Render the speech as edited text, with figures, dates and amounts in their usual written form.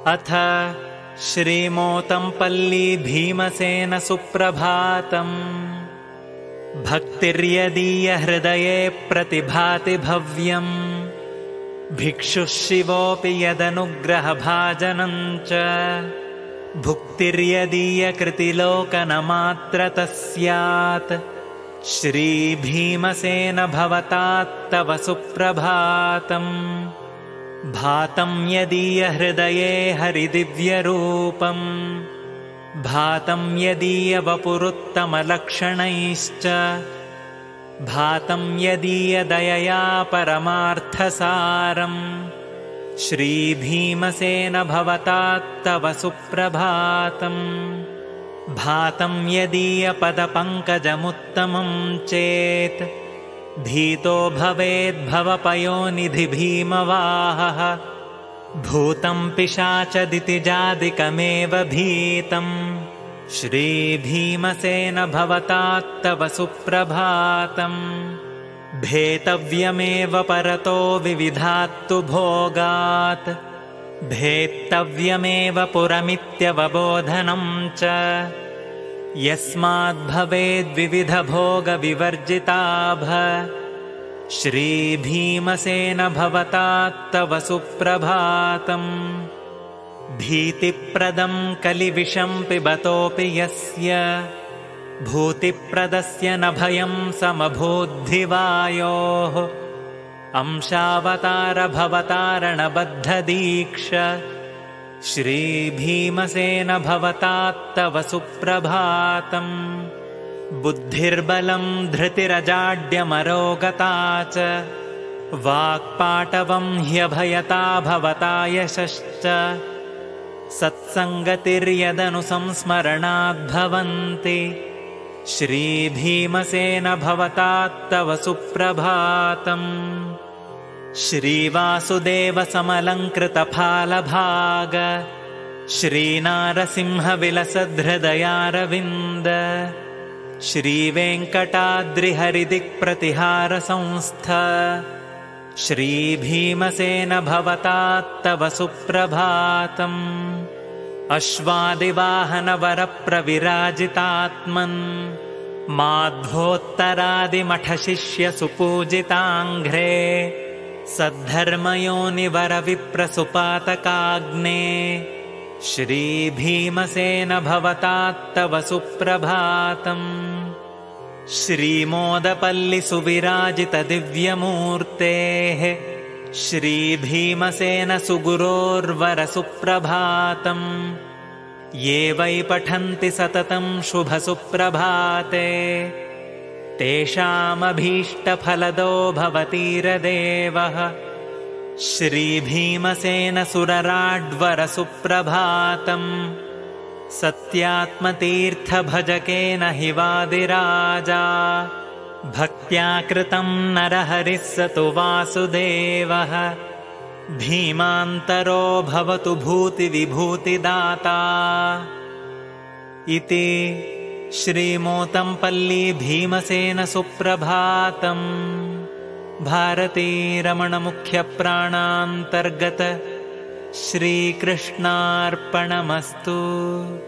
अथ श्रीमोतम्पल्ली भीमसेन सुप्रभातम्। भक्तिर्यदीय हृदये प्रतिभाति भव्यम्, भिक्षुः शिवोऽपि यदनुग्रहभाजनम् च। भुक्तिर्यदीय कृतिलोकनमात्रतः स्यात्, श्रीभीमसेन भवतात्तव सुप्रभातम्। भातं यदीय हृदये हरिदिव्यरूपम्, भातं यदीय वपुरुत्तमलक्षणैश्च। भातं यदीय दयया परमार्थसारम्, श्रीभीमसेन भवतात्तव सुप्रभातम्। भातं यदीय पदपङ्कजमुत्तमं चेत्, भीतो भवेद्भवपयोनिधि भीमवाहः। भूतं पिशाचदितिजादिकमेव भीतं, श्रीभीमसेन भवतात्तव सुप्रभातम्। भेतव्यमेव परतो विविधात्तु भोगात्, भेत्तव्यमेव पुरमित्यवबोधनं च। यस्माद्भवेद्विविधभोगविवर्जिताभ, श्रीभीमसेन भवतात्तव सुप्रभातम्। भीतिप्रदं कलिविषं पिबतोऽपि यस्य, भूतिप्रदस्य न भयं समभूद्धिवायोः। अंशावतार भवतारणबद्धदीक्ष, श्रीभीमसेन भवतात्तव सुप्रभातम्। बुद्धिर्बलं धृतिरजाड्यमरोगता च, वाक्पाटवं ह्यभयता भवता यशश्च। सत्सङ्गतिर्यदनुसंस्मरणाद्भवन्ति, श्रीभीमसेन भवतात्तव सुप्रभातम्। श्रीवासुदेवसमलङ्कृतफालभाग, श्रीनारसिंहविलसद्धृदयारविन्द। श्रीवेङ्कटाद्रिहरिदिक्प्रतिहारसंस्थ, श्रीभीमसेन भवतात्तव सुप्रभातम्। अश्वादिवाहनवरप्रविराजितात्मन्, माध्वोत्तरादिमठशिष्यसुपूजिताङ्घ्रे। सद्धर्मयोनिवरविप्रसुपातकाग्ने, श्रीभीमसेन भवतात्तव सुप्रभातम्। श्रीमोदपल्लिसुविराजितदिव्यमूर्तेः, श्रीभीमसेन सुगुरोर्वरसुप्रभातम्। ये वै पठन्ति सततं शुभसुप्रभाते, तेषामभीष्टफलदो भवतीरदेवः। श्रीभीमसेन सुरराड्वरसुप्रभातम्। सत्यात्मतीर्थभजकेन हि वादिराजा, भक्त्या कृतं नरहरिः स तु वासुदेवः। भीमान्तरो भवतु भूतिविभूतिदाता। इति श्रीमोतम्पल्ली भीमसेन सुप्रभातम्। भारतीरमणमुख्यप्राणान्तर्गत श्रीकृष्णार्पणमस्तु।